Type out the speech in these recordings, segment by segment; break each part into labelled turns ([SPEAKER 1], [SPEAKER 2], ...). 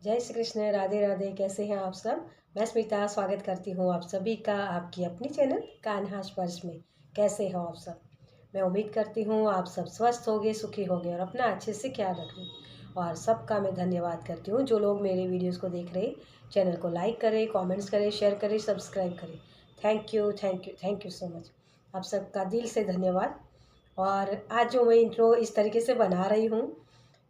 [SPEAKER 1] जय श्री कृष्ण, राधे राधे। कैसे हैं आप सब? मैं स्मिता स्वागत करती हूँ आप सभी का आपकी अपनी चैनल कान्हा स्पर्श में। कैसे हो आप सब? मैं उम्मीद करती हूँ आप सब स्वस्थ होगे, सुखी होगे और अपना अच्छे से ख्याल रखें। और सबका मैं धन्यवाद करती हूँ जो लोग मेरे वीडियोज़ को देख रहे। चैनल को लाइक करें, कॉमेंट्स करें, शेयर करें, सब्सक्राइब करें। Thank you, thank you, thank you so much. आप सबका दिल से धन्यवाद। और आज जो मैं इंट्रो इस तरीके से बना रही हूँ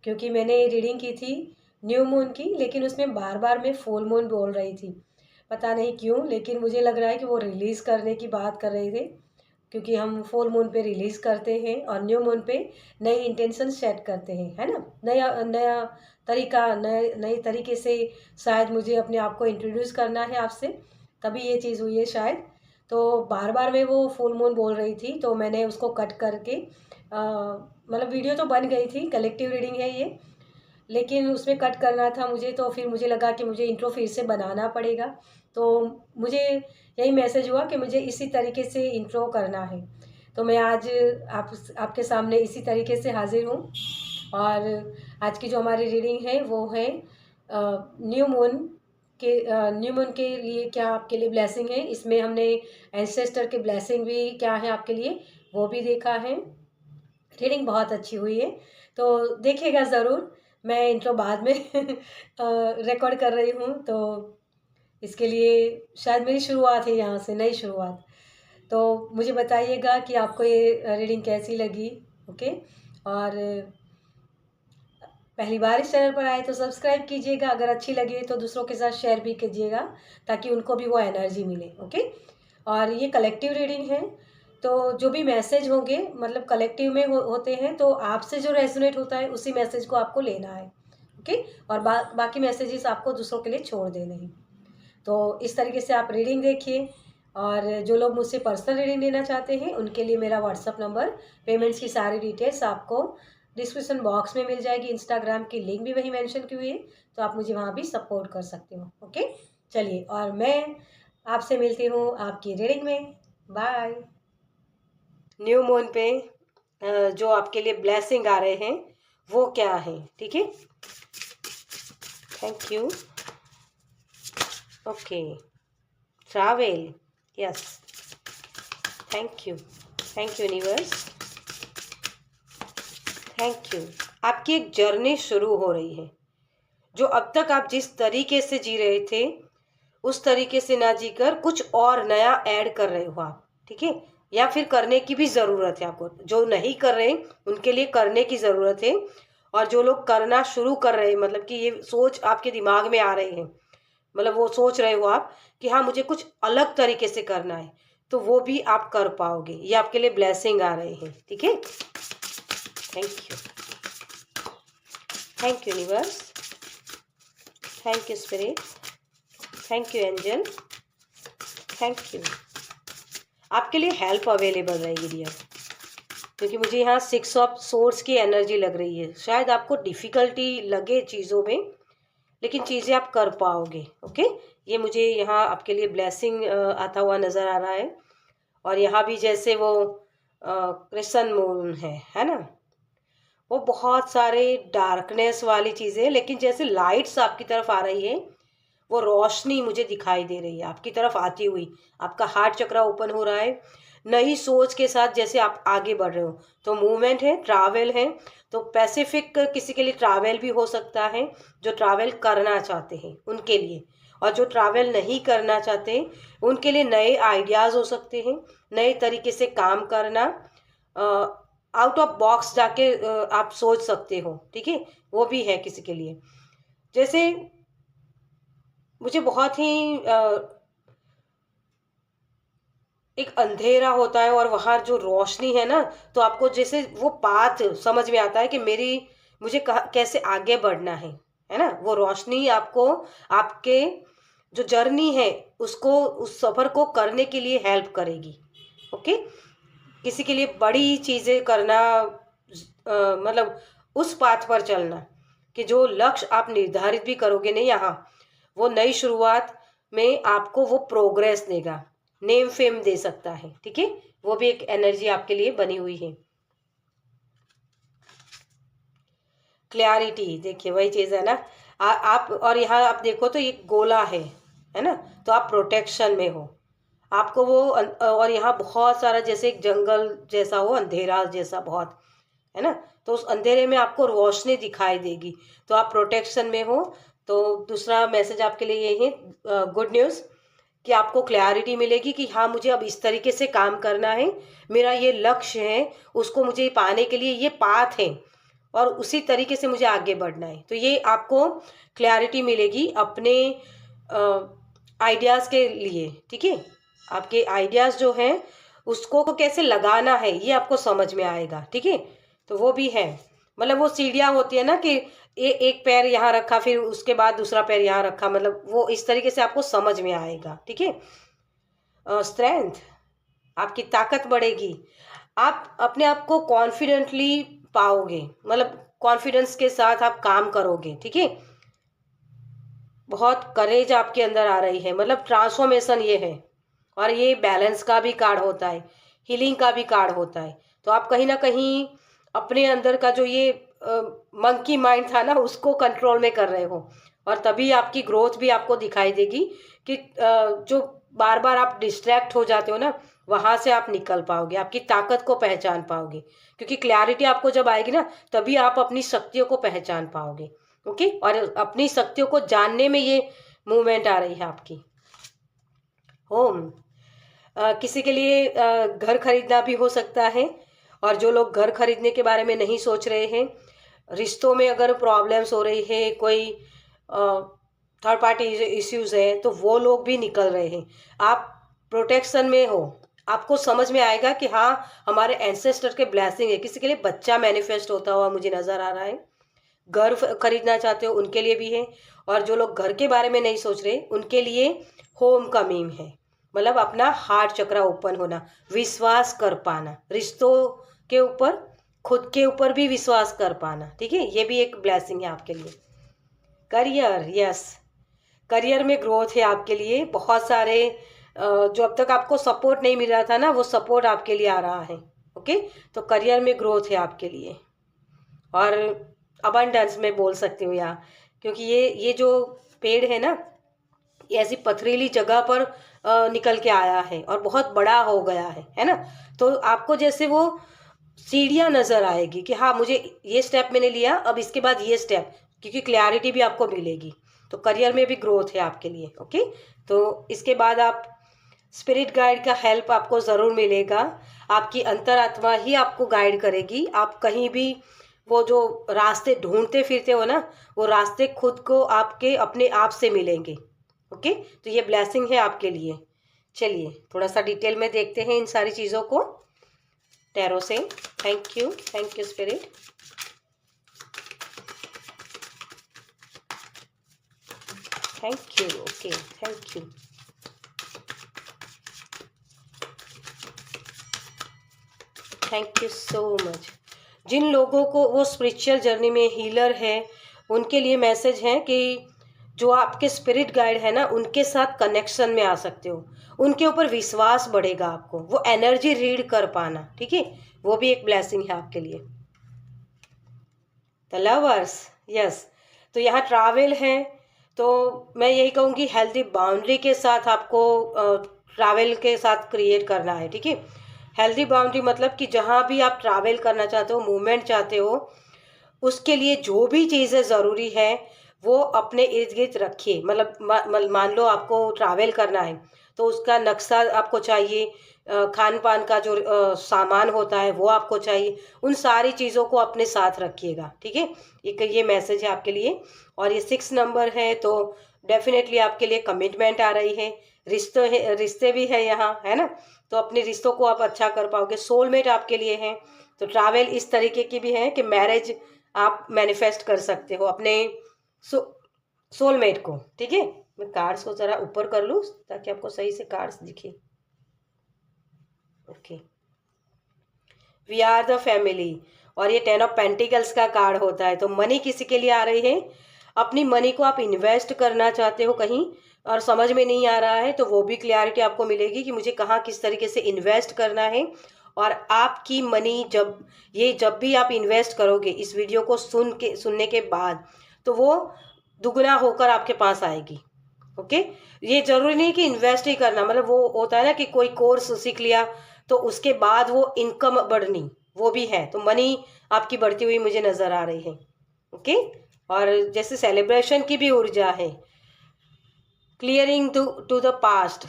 [SPEAKER 1] क्योंकि मैंने रीडिंग की थी न्यू मून की, लेकिन उसमें बार बार मैं फुल मून बोल रही थी। पता नहीं क्यों, लेकिन मुझे लग रहा है कि वो रिलीज़ करने की बात कर रहे थे, क्योंकि हम फुल मून पे रिलीज़ करते हैं और न्यू मून पे नई इंटेंशन सेट करते हैं, है ना। नया नया तरीका, नए नए तरीके से शायद मुझे अपने आप को इंट्रोड्यूस करना है आपसे, तभी ये चीज़ हुई है शायद। तो बार बार मैं वो फुल मून बोल रही थी, तो मैंने उसको कट करके मतलब वीडियो तो बन गई थी, कलेक्टिव रीडिंग है ये, लेकिन उसमें कट करना था मुझे, तो फिर मुझे लगा कि मुझे इंट्रो फिर से बनाना पड़ेगा। तो मुझे यही मैसेज हुआ कि मुझे इसी तरीके से इंट्रो करना है। तो मैं आज आपके सामने इसी तरीके से हाज़िर हूँ। और आज की जो हमारी रीडिंग है वो है न्यू मून न्यू मून के लिए क्या आपके लिए ब्लेसिंग है। इसमें हमने एंसेस्टर के ब्लेसिंग भी क्या है आपके लिए, वो भी देखा है। रीडिंग बहुत अच्छी हुई है, तो देखिएगा ज़रूर। मैं इंट्रो बाद में रिकॉर्ड कर रही हूँ, तो इसके लिए शायद मेरी शुरुआत है यहाँ से, नई शुरुआत। तो मुझे बताइएगा कि आपको ये रीडिंग कैसी लगी। ओके। और पहली बार इस चैनल पर आए तो सब्सक्राइब कीजिएगा, अगर अच्छी लगी तो दूसरों के साथ शेयर भी कीजिएगा ताकि उनको भी वो एनर्जी मिले। ओके। और ये कलेक्टिव रीडिंग है, तो जो भी मैसेज होंगे मतलब कलेक्टिव में होते हैं, तो आपसे जो रेजोनेट होता है उसी मैसेज को आपको लेना है। ओके। और बाकी मैसेजेस आपको दूसरों के लिए छोड़ देने हैं। तो इस तरीके से आप रीडिंग देखिए। और जो लोग मुझसे पर्सनल रीडिंग लेना चाहते हैं उनके लिए मेरा व्हाट्सअप नंबर, पेमेंट्स की सारी डिटेल्स आपको डिस्क्रिप्शन बॉक्स में मिल जाएगी। इंस्टाग्राम की लिंक भी वहीं मेंशन की हुई है, तो आप मुझे वहाँ भी सपोर्ट कर सकते हो। ओके। चलिए, और मैं आपसे मिलती हूँ आपकी रीडिंग में। बाय। न्यू मून पे जो आपके लिए ब्लेसिंग आ रहे हैं वो क्या है, ठीक है। Thank you. Okay. Travel, yes. Thank you, thank you universe, thank you. आपकी एक जर्नी शुरू हो रही है। जो अब तक आप जिस तरीके से जी रहे थे उस तरीके से ना जीकर कुछ और नया ऐड कर रहे हो आप, ठीक है। या फिर करने की भी ज़रूरत है आपको। जो नहीं कर रहे उनके लिए करने की ज़रूरत है। और जो लोग करना शुरू कर रहे हैं, मतलब कि ये सोच आपके दिमाग में आ रहे हैं, मतलब वो सोच रहे हो आप कि हाँ मुझे कुछ अलग तरीके से करना है, तो वो भी आप कर पाओगे। ये आपके लिए ब्लेसिंग आ रहे हैं, ठीक है। Thank you, thank you universe, thank you spirit, thank you angel, thank you. आपके लिए हेल्प अवेलेबल रहेगी डियर, क्योंकि मुझे यहाँ 6 ऑफ सोर्स की एनर्जी लग रही है। शायद आपको डिफ़िकल्टी लगे चीज़ों में, लेकिन चीज़ें आप कर पाओगे। ओके। ये मुझे यहाँ आपके लिए ब्लेसिंग आता हुआ नज़र आ रहा है। और यहाँ भी जैसे वो क्रिश्चियन मून है ना, वो बहुत सारे डार्कनेस वाली चीज़ें, लेकिन जैसे लाइट्स आपकी तरफ आ रही है, वो रोशनी मुझे दिखाई दे रही है आपकी तरफ आती हुई। आपका हार्ट चक्रा ओपन हो रहा है, नई सोच के साथ जैसे आप आगे बढ़ रहे हो। तो मूवमेंट है, ट्रैवल है। तो पैसिफिक किसी के लिए ट्रैवल भी हो सकता है, जो ट्रैवल करना चाहते हैं उनके लिए। और जो ट्रैवल नहीं करना चाहते उनके लिए नए आइडियाज़ हो सकते हैं, नए तरीके से काम करना, आउट ऑफ बॉक्स जाके आप सोच सकते हो, ठीक है। वो भी है किसी के लिए। जैसे मुझे बहुत ही एक अंधेरा होता है और वहाँ जो रोशनी है ना, तो आपको जैसे वो पाथ समझ में आता है कि मुझे कैसे आगे बढ़ना है ना। वो रोशनी आपको आपके जो जर्नी है उसको, उस सफ़र को करने के लिए हेल्प करेगी। ओके। किसी के लिए बड़ी चीज़ें करना, मतलब उस पाथ पर चलना कि जो लक्ष्य आप निर्धारित भी करोगे नहीं यहाँ, वो नई शुरुआत में आपको वो प्रोग्रेस देगा, नेम फेम दे सकता है, ठीक है। वो भी एक एनर्जी आपके लिए बनी हुई है। क्लैरिटी, देखिए वही चीज़ है ना। आप और यहाँ आप देखो तो ये गोला है ना, तो आप प्रोटेक्शन में हो। आपको वो और यहाँ बहुत सारा जैसे एक जंगल जैसा हो, अंधेरा जैसा बहुत, है ना, तो उस अंधेरे में आपको रोशनी दिखाई देगी, तो आप प्रोटेक्शन में हो। तो दूसरा मैसेज आपके लिए ये है, गुड न्यूज़, कि आपको क्लैरिटी मिलेगी कि हाँ मुझे अब इस तरीके से काम करना है, मेरा ये लक्ष्य है, उसको मुझे पाने के लिए ये पाथ है और उसी तरीके से मुझे आगे बढ़ना है। तो ये आपको क्लैरिटी मिलेगी अपने आइडियाज़ के लिए, ठीक है। आपके आइडियाज़ जो हैं उसको कैसे लगाना है ये आपको समझ में आएगा, ठीक है। तो वो भी है, मतलब वो सीढ़ियाँ होती है ना कि एक पैर यहाँ रखा, फिर उसके बाद दूसरा पैर यहाँ रखा, मतलब वो इस तरीके से आपको समझ में आएगा, ठीक है। स्ट्रेंथ, आपकी ताकत बढ़ेगी, आप अपने आप को कॉन्फिडेंटली पाओगे, मतलब कॉन्फिडेंस के साथ आप काम करोगे, ठीक है। बहुत करेज आपके अंदर आ रही है, मतलब ट्रांसफॉर्मेशन ये है। और ये बैलेंस का भी कार्ड होता है, हीलिंग का भी कार्ड होता है। तो आप कहीं ना कहीं अपने अंदर का जो ये मंकी माइंड था ना उसको कंट्रोल में कर रहे हो, और तभी आपकी ग्रोथ भी आपको दिखाई देगी कि जो बार बार आप डिस्ट्रैक्ट हो जाते हो ना, वहाँ से आप निकल पाओगे, आपकी ताकत को पहचान पाओगे, क्योंकि क्लैरिटी आपको जब आएगी ना तभी आप अपनी शक्तियों को पहचान पाओगे। ओके, और अपनी शक्तियों को जानने में ये मूवमेंट आ रही है आपकी। होम, किसी के लिए घर खरीदना भी हो सकता है, और जो लोग घर खरीदने के बारे में नहीं सोच रहे हैं, रिश्तों में अगर प्रॉब्लम्स हो रही है, कोई थर्ड पार्टी इश्यूज है, तो वो लोग भी निकल रहे हैं। आप प्रोटेक्शन में हो, आपको समझ में आएगा कि हाँ हमारे एंसेस्टर के ब्लेसिंग है। किसी के लिए बच्चा मैनिफेस्ट होता हुआ मुझे नज़र आ रहा है, घर खरीदना चाहते हो उनके लिए भी है, और जो लोग घर के बारे में नहीं सोच रहे उनके लिए होम कमिंग है, मतलब अपना हार्ट चक्र ओपन होना, विश्वास कर पाना, रिश्तों के ऊपर, खुद के ऊपर भी विश्वास कर पाना, ठीक है। ये भी एक ब्लेसिंग है आपके लिए। करियर, यस, करियर में ग्रोथ है आपके लिए। बहुत सारे जो अब तक आपको सपोर्ट नहीं मिल रहा था ना, वो सपोर्ट आपके लिए आ रहा है। ओके, तो करियर में ग्रोथ है आपके लिए, और अबंडेंस में बोल सकती हूँ यहाँ, क्योंकि ये जो पेड़ है ना, ये ऐसी पथरीली जगह पर निकल के आया है और बहुत बड़ा हो गया है ना। तो आपको जैसे वो सीढ़ियाँ नज़र आएगी कि हाँ मुझे ये स्टेप मैंने लिया, अब इसके बाद ये स्टेप, क्योंकि क्लैरिटी भी आपको मिलेगी। तो करियर में भी ग्रोथ है आपके लिए। ओके, तो इसके बाद आप स्पिरिट गाइड का हेल्प आपको ज़रूर मिलेगा। आपकी अंतरात्मा ही आपको गाइड करेगी। आप कहीं भी वो जो रास्ते ढूंढते फिरते हो ना, वो रास्ते खुद को आपके अपने आप से मिलेंगे। ओके, तो ये ब्लेसिंग है आपके लिए। चलिए थोड़ा सा डिटेल में देखते हैं इन सारी चीज़ों को टैरो से। Thank you spirit. Thank you, okay, thank you. Thank you so much. जिन लोगों को वो स्पिरिचुअल जर्नी में हीलर है, उनके लिए मैसेज है कि जो आपके स्पिरिट गाइड है ना, उनके साथ कनेक्शन में आ सकते हो, उनके ऊपर विश्वास बढ़ेगा आपको, वो एनर्जी रीड कर पाना, ठीक है, वो भी एक ब्लेसिंग है आपके लिए। द लवर्स, यस, तो यहाँ ट्रैवल है, तो मैं यही कहूँगी हेल्दी बाउंड्री के साथ आपको ट्रैवल के साथ क्रिएट करना है, ठीक है। हेल्दी बाउंड्री मतलब कि जहाँ भी आप ट्रैवल करना चाहते हो, मूवमेंट चाहते हो, उसके लिए जो भी चीज़ें ज़रूरी है वो अपने इर्द गिर्द रखिए। मतलब मान लो आपको ट्रैवल करना है, तो उसका नक्शा आपको चाहिए, खान पान का जो सामान होता है वो आपको चाहिए, उन सारी चीज़ों को अपने साथ रखिएगा, ठीक है। एक ये मैसेज है आपके लिए। और ये 6 नंबर है, तो डेफिनेटली आपके लिए कमिटमेंट आ रही है, रिश्ते भी है यहाँ, है ना, तो अपने रिश्तों को आप अच्छा कर पाओगे। सोलमेट आपके लिए है, तो ट्रैवल इस तरीके की भी है कि मैरिज आप मैनिफेस्ट कर सकते हो अपने सोलमेट को, ठीक है। मैं कार्ड्स को ज़रा ऊपर कर लूँ ताकि आपको सही से कार्ड्स दिखे। Okay, we are the family, और ये 10 ऑफ पेंटिकल्स का कार्ड होता है। तो मनी किसी के लिए आ रही है, अपनी मनी को आप इन्वेस्ट करना चाहते हो कहीं और समझ में नहीं आ रहा है, तो वो भी क्लैरिटी आपको मिलेगी कि मुझे कहाँ किस तरीके से इन्वेस्ट करना है। और आपकी मनी जब भी आप इन्वेस्ट करोगे इस वीडियो को सुनने के बाद, तो वो दुगना होकर आपके पास आएगी। ओके, ये जरूरी नहीं कि इन्वेस्ट ही करना, मतलब वो होता है ना कि कोई कोर्स सीख लिया तो उसके बाद वो इनकम बढ़नी, वो भी है, तो मनी आपकी बढ़ती हुई मुझे नजर आ रही है। ओके, और जैसे सेलिब्रेशन की भी ऊर्जा है, क्लियरिंग टू द पास्ट,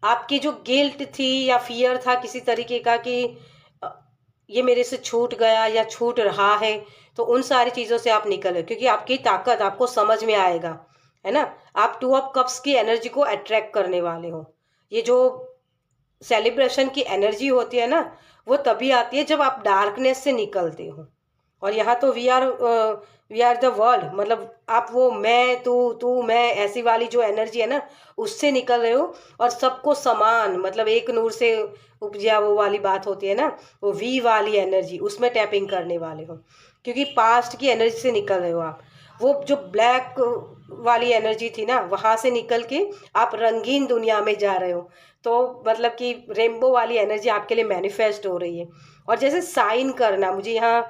[SPEAKER 1] आपकी जो गिल्ट थी या फियर था किसी तरीके का कि अ, ये मेरे से छूट गया या छूट रहा है, तो उन सारी चीज़ों से आप निकले, क्योंकि आपकी ताकत आपको समझ में आएगा, है ना। आप टू ऑफ कप्स की एनर्जी को अट्रैक्ट करने वाले हो। ये जो सेलिब्रेशन की एनर्जी होती है ना, वो तभी आती है जब आप डार्कनेस से निकलते हो। और यहाँ तो वी आर द वर्ल्ड, मतलब आप वो मैं तू तू मैं ऐसी वाली जो एनर्जी है ना, उससे निकल रहे हो। और सबको समान, मतलब एक नूर से उपजा, वो वाली बात होती है ना, वो वी वाली एनर्जी, उसमें टैपिंग करने वाले हो, क्योंकि पास्ट की एनर्जी से निकल रहे हो आप। वो जो ब्लैक वाली एनर्जी थी ना, वहाँ से निकल के आप रंगीन दुनिया में जा रहे हो। तो मतलब कि रेनबो वाली एनर्जी आपके लिए मैनिफेस्ट हो रही है। और जैसे साइन करना, मुझे यहाँ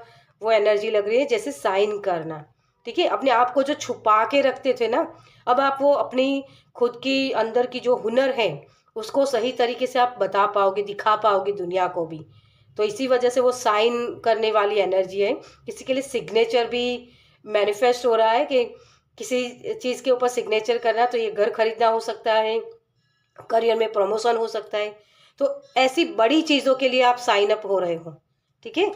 [SPEAKER 1] वो एनर्जी लग रही है जैसे साइन करना। ठीक है, अपने आप को जो छुपा के रखते थे ना, अब आप वो अपनी खुद की अंदर की जो हुनर है उसको सही तरीके से आप बता पाओगे, दिखा पाओगे दुनिया को भी। तो इसी वजह से वो साइन करने वाली एनर्जी है। किसी के लिए सिग्नेचर भी मैनिफेस्ट हो रहा है कि किसी चीज़ के ऊपर सिग्नेचर करना, तो ये घर खरीदना हो सकता है, करियर में प्रमोशन हो सकता है। तो ऐसी बड़ी चीज़ों के लिए आप साइन अप हो रहे हो। ठीक है,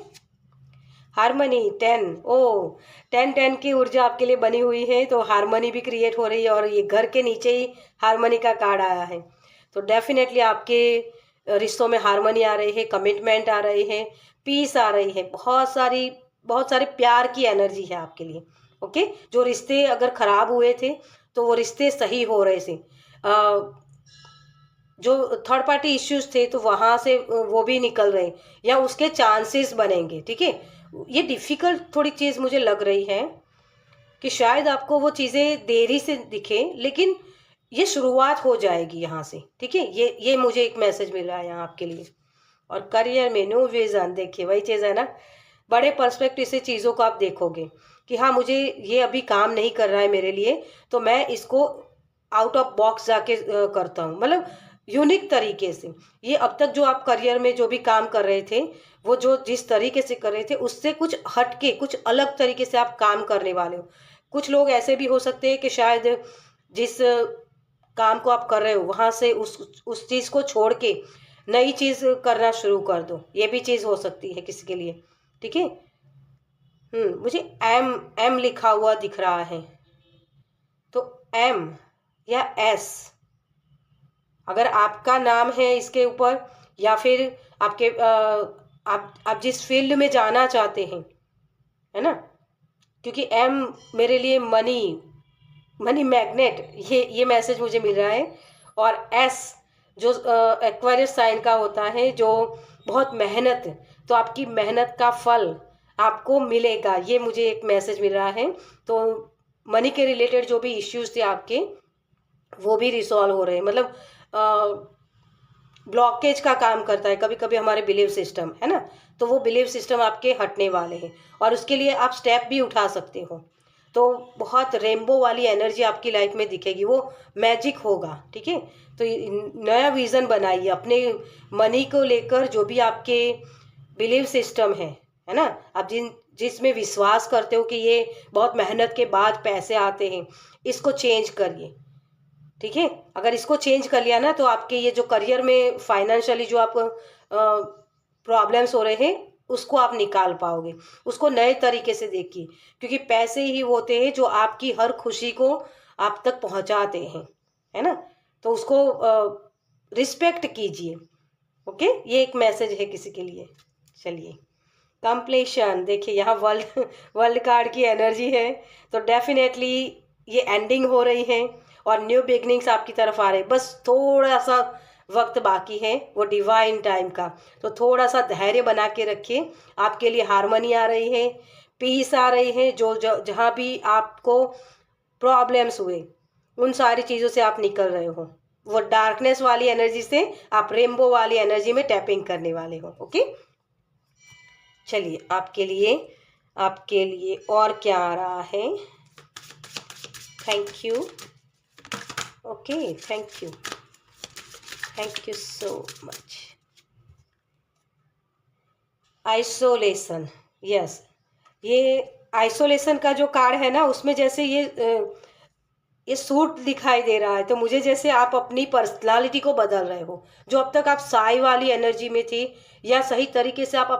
[SPEAKER 1] हारमनी 10, ओ 10 की ऊर्जा आपके लिए बनी हुई है, तो हारमनी भी क्रिएट हो रही है, और ये घर के नीचे ही हारमनी का कार्ड आया है। तो डेफिनेटली आपके रिश्तों में हारमनी आ रही है, कमिटमेंट आ रही है, पीस आ रही है, बहुत सारे प्यार की एनर्जी है आपके लिए। ओके, जो रिश्ते अगर खराब हुए थे तो वो रिश्ते सही हो रहे थे। जो थर्ड पार्टी इश्यूज थे तो वहाँ से वो भी निकल रहे, या उसके चांसेस बनेंगे। ठीक है, ये डिफ़िकल्ट थोड़ी चीज़ मुझे लग रही है कि शायद आपको वो चीज़ें देरी से दिखे, लेकिन ये शुरुआत हो जाएगी यहाँ से। ठीक है, ये मुझे एक मैसेज मिल रहा है यहाँ आपके लिए। और करियर में नो विज़न, देखिए वही चीज़ है ना, बड़े पर्सपेक्टिव से चीज़ों को आप देखोगे कि हाँ, मुझे ये अभी काम नहीं कर रहा है मेरे लिए, तो मैं इसको आउट ऑफ बॉक्स जाके करता हूँ, मतलब यूनिक तरीके से। ये अब तक जो आप करियर में जो भी काम कर रहे थे, वो जो जिस तरीके से कर रहे थे उससे कुछ हटके कुछ अलग तरीके से आप काम करने वाले हो। कुछ लोग ऐसे भी हो सकते हैं कि शायद जिस काम को आप कर रहे हो वहाँ से उस चीज़ को छोड़ के नई चीज़ करना शुरू कर दो, ये भी चीज़ हो सकती है किसी के लिए। ठीक है, मुझे एम एम लिखा हुआ दिख रहा है, तो एम या एस, अगर आपका नाम है इसके ऊपर, या फिर आपके आप जिस फील्ड में जाना चाहते हैं, है ना, क्योंकि एम मेरे लिए मनी, मनी मैग्नेट, ये मैसेज मुझे मिल रहा है। और एस जो एक्वेरियस साइन का होता है, जो बहुत मेहनत, तो आपकी मेहनत का फल आपको मिलेगा, ये मुझे एक मैसेज मिल रहा है। तो मनी के रिलेटेड जो भी इश्यूज थे आपके, वो भी रिसॉल्व हो रहे हैं, मतलब ब्लॉकेज का काम करता है कभी कभी हमारे बिलीव सिस्टम, है ना, तो वो बिलीव सिस्टम आपके हटने वाले हैं, और उसके लिए आप स्टेप भी उठा सकते हो। तो बहुत रेनबो वाली एनर्जी आपकी लाइफ में दिखेगी, वो मैजिक होगा। ठीक है, तो नया विज़न बनाइए अपने मनी को लेकर, जो भी आपके बिलीव सिस्टम है ना, आप जिसमें विश्वास करते हो कि ये बहुत मेहनत के बाद पैसे आते हैं, इसको चेंज करिए। ठीक है, अगर इसको चेंज कर लिया ना, तो आपके ये जो करियर में फाइनेंशियली जो आप प्रॉब्लम्स हो रहे हैं, उसको आप निकाल पाओगे। उसको नए तरीके से देखिए, क्योंकि पैसे ही होते हैं जो आपकी हर खुशी को आप तक पहुंचाते हैं, है ना। तो उसको रिस्पेक्ट कीजिए। ओके, ये एक मैसेज है किसी के लिए। चलिए, कंप्लीशन, देखिए यहाँ वर्ल्ड वर्ल्ड कार्ड की एनर्जी है, तो डेफिनेटली ये एंडिंग हो रही है और न्यू बिगनिंग्स आपकी तरफ आ रहे हैं। बस थोड़ा सा वक्त बाकी है वो डिवाइन टाइम का, तो थोड़ा सा धैर्य बना के रखिए। आपके लिए हारमोनी आ रही है, पीस आ रही है, जहाँ भी आपको प्रॉब्लम्स हुए उन सारी चीज़ों से आप निकल रहे हो। वो डार्कनेस वाली एनर्जी से आप रेनबो वाली एनर्जी में टैपिंग करने वाले हो। ओके, चलिए आपके लिए और क्या आ रहा है। Thank you. Okay, thank you so much. Isolation, yes, ये आइसोलेशन का जो कार्ड है ना, उसमें जैसे ये सूट दिखाई दे रहा है, तो मुझे जैसे आप अपनी पर्सनालिटी को बदल रहे हो। जो अब तक आप साई वाली एनर्जी में थी, या सही तरीके से आप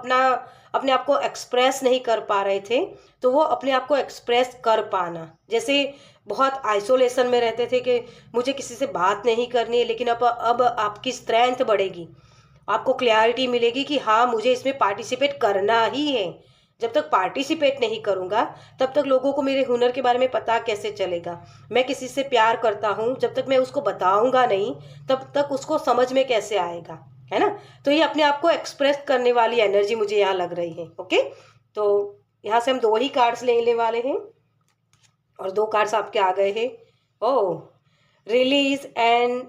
[SPEAKER 1] अपने आप को एक्सप्रेस नहीं कर पा रहे थे, तो वो अपने आप को एक्सप्रेस कर पाना। जैसे बहुत आइसोलेशन में रहते थे कि मुझे किसी से बात नहीं करनी है, लेकिन अब आपकी स्ट्रेंथ बढ़ेगी, आपको क्लैरिटी मिलेगी कि हाँ, मुझे इसमें पार्टिसिपेट करना ही है। जब तक पार्टिसिपेट नहीं करूँगा, तब तक लोगों को मेरे हुनर के बारे में पता कैसे चलेगा। मैं किसी से प्यार करता हूँ, जब तक मैं उसको बताऊँगा नहीं, तब तक उसको समझ में कैसे आएगा, है ना। तो ये अपने आप को एक्सप्रेस करने वाली एनर्जी मुझे यहाँ लग रही है। ओके, तो यहाँ से हम 2 ही कार्ड्स लेने वाले हैं, और 2 कार्ड्स आपके आ गए हैं। ओह, रिलीज एंड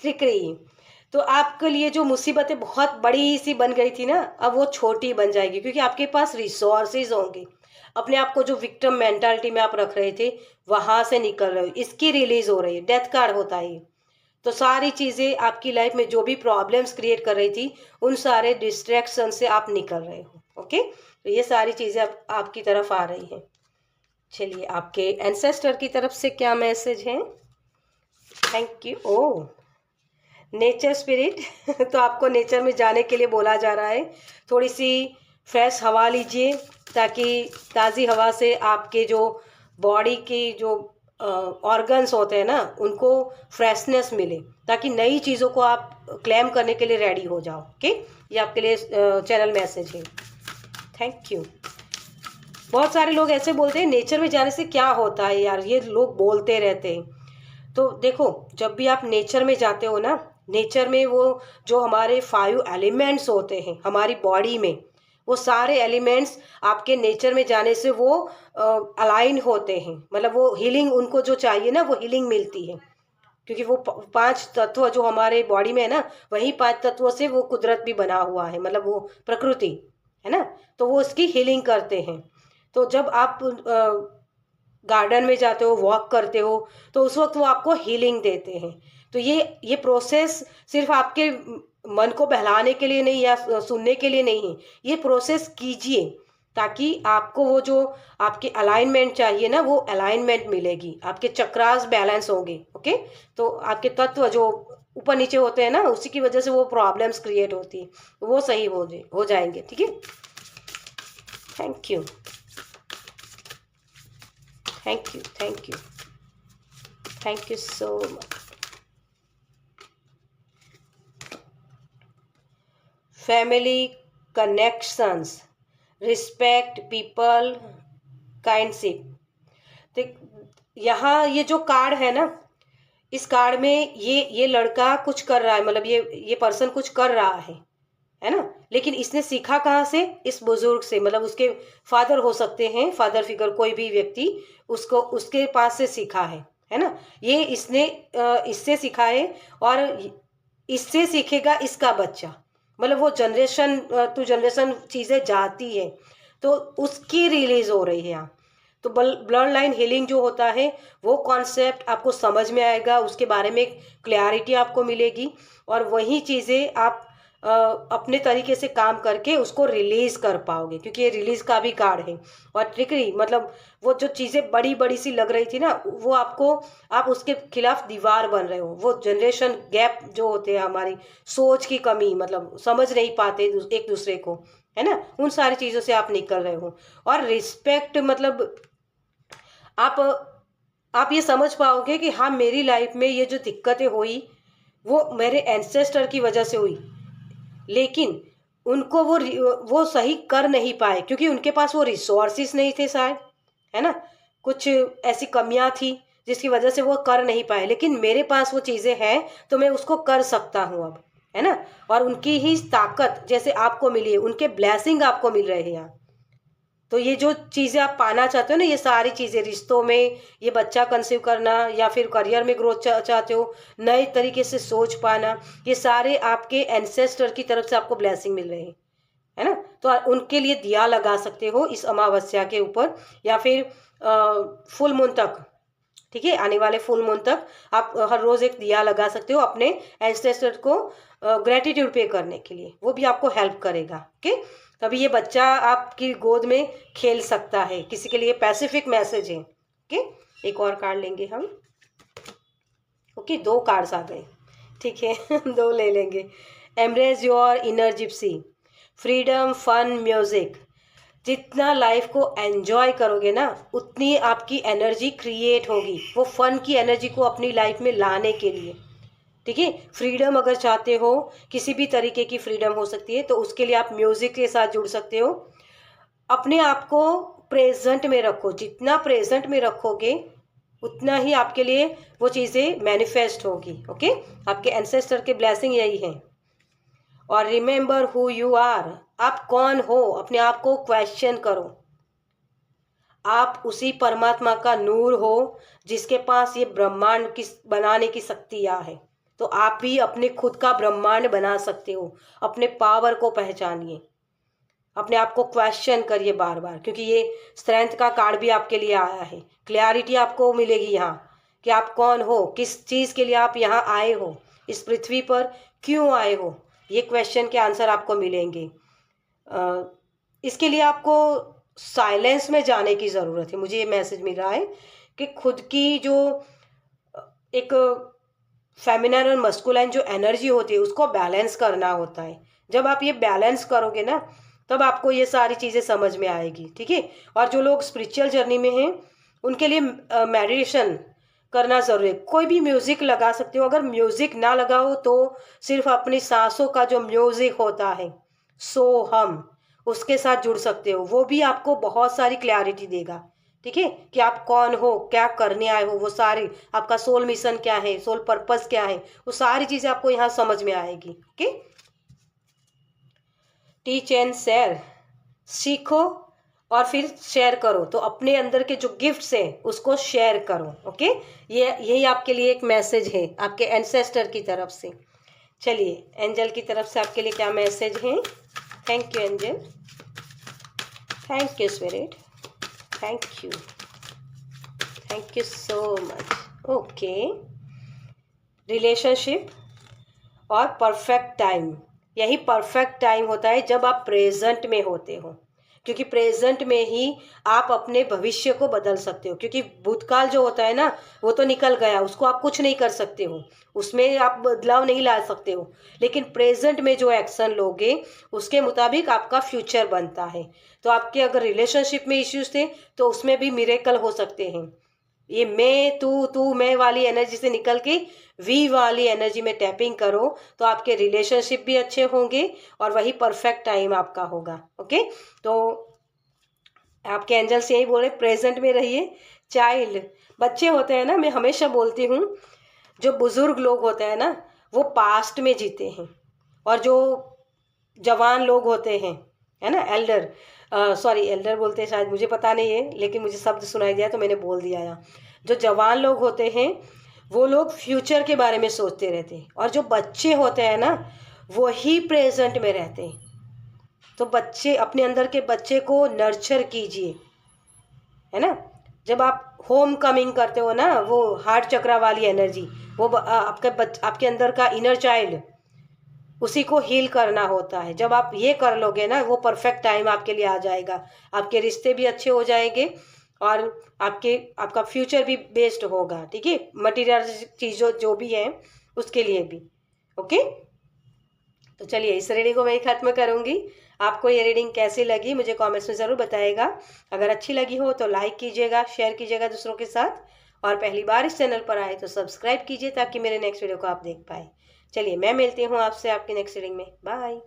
[SPEAKER 1] ट्रिकरी। तो आपके लिए जो मुसीबतें बहुत बड़ी सी बन गई थी ना, अब वो छोटी बन जाएगी, क्योंकि आपके पास रिसोर्सेज होंगे। अपने आप को जो विक्टिम मेंटालिटी में आप रख रहे थे, वहां से निकल रहे हो, इसकी रिलीज हो रही है। डेथ कार्ड होता है ये। तो सारी चीजें आपकी लाइफ में जो भी प्रॉब्लम्स क्रिएट कर रही थी, उन सारे डिस्ट्रैक्शन से आप निकल रहे हो। ओके, तो ये सारी चीजें अब आपकी तरफ आ रही हैं। चलिए, आपके एंसेस्टर की तरफ से क्या मैसेज है? Thank you. Oh, nature spirit. तो आपको नेचर में जाने के लिए बोला जा रहा है। थोड़ी सी फ्रेश हवा लीजिए, ताकि ताज़ी हवा से आपके जो बॉडी की जो ऑर्गन्स होते हैं ना, उनको फ्रेशनेस मिले, ताकि नई चीज़ों को आप क्लेम करने के लिए रेडी हो जाओ। ओके, ये आपके लिए चैनल मैसेज है। Thank you. बहुत सारे लोग ऐसे बोलते हैं नेचर में जाने से क्या होता है यार, ये लोग बोलते रहते हैं। तो देखो, जब भी आप नेचर में जाते हो ना, नेचर में वो जो हमारे 5 एलिमेंट्स होते हैं हमारी बॉडी में, वो सारे एलिमेंट्स आपके नेचर में जाने से वो अलाइन होते हैं। मतलब वो हीलिंग, उनको जो चाहिए ना, वो हीलिंग मिलती है। क्योंकि वो 5 तत्व जो हमारे बॉडी में है ना, वही 5 तत्वों से वो कुदरत भी बना हुआ है, मतलब वो प्रकृति है ना। तो वो उसकी हीलिंग करते हैं। तो जब आप गार्डन में जाते हो, वॉक करते हो, तो उस वक्त वो आपको हीलिंग देते हैं। तो ये प्रोसेस सिर्फ आपके मन को बहलाने के लिए नहीं, या सुनने के लिए नहीं है। ये प्रोसेस कीजिए, ताकि आपको वो जो आपके अलाइनमेंट चाहिए ना, वो अलाइनमेंट मिलेगी, आपके चक्रास बैलेंस होंगे। ओके, तो आपके तत्व जो ऊपर नीचे होते हैं ना, उसी की वजह से वो प्रॉब्लम्स क्रिएट होती है, वो सही हो जाएंगे। ठीक है, thank you, thank you, thank you, thank you so much. Family connections, respect, people, kindship. तो यहाँ ये जो कार्ड है ना, इस कार्ड में ये लड़का कुछ कर रहा है, मतलब ये पर्सन कुछ कर रहा है ना। लेकिन इसने सीखा कहाँ से? इस बुजुर्ग से, मतलब उसके फादर हो सकते हैं, फादर फिगर कोई भी व्यक्ति, उसको उसके पास से सीखा है ना। ये इसने इससे सीखा है, और इससे सीखेगा इसका बच्चा। मतलब वो जनरेशन टू जनरेशन चीज़ें जाती है, तो उसकी रिलीज हो रही है यहाँ। तो ब्लड लाइन हीलिंग जो होता है, वो कॉन्सेप्ट आपको समझ में आएगा, उसके बारे में क्लैरिटी आपको मिलेगी, और वही चीज़ें आप अपने तरीके से काम करके उसको रिलीज कर पाओगे, क्योंकि ये रिलीज का भी कार्ड है। और ट्रिकरी, मतलब वो जो चीज़ें बड़ी बड़ी सी लग रही थी ना, वो आपको, आप उसके खिलाफ दीवार बन रहे हो। वो जनरेशन गैप जो होते हैं, हमारी सोच की कमी, मतलब समझ नहीं पाते एक दूसरे को, है ना, उन सारी चीज़ों से आप निकल रहे हो। और रिस्पेक्ट, मतलब आप ये समझ पाओगे कि हाँ, मेरी लाइफ में ये जो दिक्कतें हुई, वो मेरे एंसेस्टर की वजह से हुई, लेकिन उनको वो सही कर नहीं पाए, क्योंकि उनके पास वो रिसोर्सेस नहीं थे शायद, है ना। कुछ ऐसी कमियां थी जिसकी वजह से वो कर नहीं पाए, लेकिन मेरे पास वो चीज़ें हैं, तो मैं उसको कर सकता हूँ अब, है ना। और उनकी ही ताकत जैसे आपको मिली है, उनके ब्लेसिंग आपको मिल रहे हैं यहाँ। तो ये जो चीज़ें आप पाना चाहते हो ना, ये सारी चीज़ें, रिश्तों में ये बच्चा कंसीव करना, या फिर करियर में ग्रोथ चाहते हो, नए तरीके से सोच पाना, ये सारे आपके एंसेस्टर की तरफ से आपको ब्लेसिंग मिल रहे हैं, है ना। तो उनके लिए दिया लगा सकते हो इस अमावस्या के ऊपर, या फिर फुल मून तक ठीक है। आने वाले फुल मून तक आप हर रोज एक दिया लगा सकते हो अपने एंसेस्टर को ग्रेटिट्यूड पे करने के लिए, वो भी आपको हेल्प करेगा। ओके, तभी ये बच्चा आपकी गोद में खेल सकता है। किसी के लिए पैसिफिक मैसेज है। ओके, एक और कार्ड लेंगे हम। ओके, 2 कार्ड्स आ गए, ठीक है। 2 ले लेंगे। Embrace your inner gypsy, freedom, fun, music. जितना लाइफ को एंजॉय करोगे ना, उतनी आपकी एनर्जी क्रिएट होगी, वो फन की एनर्जी को अपनी लाइफ में लाने के लिए। ठीक है, फ्रीडम अगर चाहते हो, किसी भी तरीके की फ्रीडम हो सकती है, तो उसके लिए आप म्यूजिक के साथ जुड़ सकते हो। अपने आप को प्रेजेंट में रखो, जितना प्रेजेंट में रखोगे उतना ही आपके लिए वो चीज़ें मैनिफेस्ट होगी। ओके, आपके एंसेस्टर के ब्लेसिंग यही है। और रिमेंबर हु यू आर, आप कौन हो, अपने आप को क्वेश्चन करो। आप उसी परमात्मा का नूर हो जिसके पास ये ब्रह्मांड की बनाने की शक्तियाँ है। तो आप भी अपने खुद का ब्रह्मांड बना सकते हो। अपने पावर को पहचानिए, अपने आप को क्वेश्चन करिए बार बार, क्योंकि ये स्ट्रेंथ का कार्ड भी आपके लिए आया है। क्लैरिटी आपको मिलेगी यहाँ कि आप कौन हो, किस चीज़ के लिए आप यहाँ आए हो, इस पृथ्वी पर क्यों आए हो, ये क्वेश्चन के आंसर आपको मिलेंगे। इसके लिए आपको साइलेंस में जाने की ज़रूरत है। मुझे ये मैसेज मिल रहा है कि खुद की जो एक फेमिनिन और मस्कुलाइन जो एनर्जी होती है उसको बैलेंस करना होता है। जब आप ये बैलेंस करोगे ना, तब आपको ये सारी चीज़ें समझ में आएगी। ठीक है, और जो लोग स्पिरिचुअल जर्नी में हैं उनके लिए मेडिटेशन करना ज़रूरी है। कोई भी म्यूज़िक लगा सकते हो, अगर म्यूज़िक ना लगाओ तो सिर्फ अपनी सांसों का जो म्यूज़िक होता है, सो हम उसके साथ जुड़ सकते हो। वो भी आपको बहुत सारी क्लैरिटी देगा। ठीक है, कि आप कौन हो, क्या करने आए हो, वो सारी, आपका सोल मिशन क्या है, सोल पर्पस क्या है, वो सारी चीज़ें आपको यहाँ समझ में आएगी। ओके, टीच एंड शेयर, सीखो और फिर शेयर करो। तो अपने अंदर के जो गिफ्ट्स हैं उसको शेयर करो। ओके, ये यही आपके लिए एक मैसेज है आपके एंसेस्टर की तरफ से। चलिए, एंजल की तरफ से आपके लिए क्या मैसेज है। Thank you angel, thank you spirit, thank you so much. Okay, relationship और परफेक्ट टाइम, यही परफेक्ट टाइम होता है जब आप प्रेजेंट में होते हो, क्योंकि प्रेजेंट में ही आप अपने भविष्य को बदल सकते हो। क्योंकि भूतकाल जो होता है ना, वो तो निकल गया, उसको आप कुछ नहीं कर सकते हो, उसमें आप बदलाव नहीं ला सकते हो। लेकिन प्रेजेंट में जो एक्शन लोगे उसके मुताबिक आपका फ्यूचर बनता है। तो आपके अगर रिलेशनशिप में इश्यूज थे तो उसमें भी मिरेकल हो सकते हैं। ये मैं, तू मैं वाली एनर्जी से निकल के वी वाली एनर्जी में टैपिंग करो, तो आपके रिलेशनशिप भी अच्छे होंगे और वही परफेक्ट टाइम आपका होगा। ओके, तो आपके एंजल्स यही बोले, प्रेजेंट में रहिए। चाइल्ड, बच्चे होते हैं ना, मैं हमेशा बोलती हूँ, जो बुजुर्ग लोग होते हैं ना वो पास्ट में जीते हैं, और जो जवान लोग होते हैं, है ना, एल्डर, सॉरी एल्डर बोलते हैं शायद, मुझे पता नहीं है, लेकिन मुझे शब्द सुनाई दिया तो मैंने बोल दिया यहाँ। जो जवान लोग होते हैं वो लोग फ्यूचर के बारे में सोचते रहते हैं, और जो बच्चे होते हैं ना वही प्रेजेंट में रहते हैं। तो बच्चे, अपने अंदर के बच्चे को नर्चर कीजिए, है ना। जब आप होम कमिंग करते हो ना, वो हार्ट चक्रा वाली एनर्जी, वो आपके अंदर का इनर चाइल्ड, उसी को हील करना होता है। जब आप ये कर लोगे ना, वो परफेक्ट टाइम आपके लिए आ जाएगा। आपके रिश्ते भी अच्छे हो जाएंगे और आपका फ्यूचर भी बेस्ड होगा। ठीक है, मटीरियल चीज़ों जो भी हैं उसके लिए भी। ओके, तो चलिए इस रीडिंग को मैं ही खत्म करूँगी। आपको ये रीडिंग कैसी लगी मुझे कमेंट्स में ज़रूर बताइएगा। अगर अच्छी लगी हो तो लाइक कीजिएगा, शेयर कीजिएगा दूसरों के साथ, और पहली बार इस चैनल पर आए तो सब्सक्राइब कीजिए ताकि मेरे नेक्स्ट वीडियो को आप देख पाए। चलिए, मैं मिलती हूँ आपसे आपकी नेक्स्ट रीडिंग में। बाय।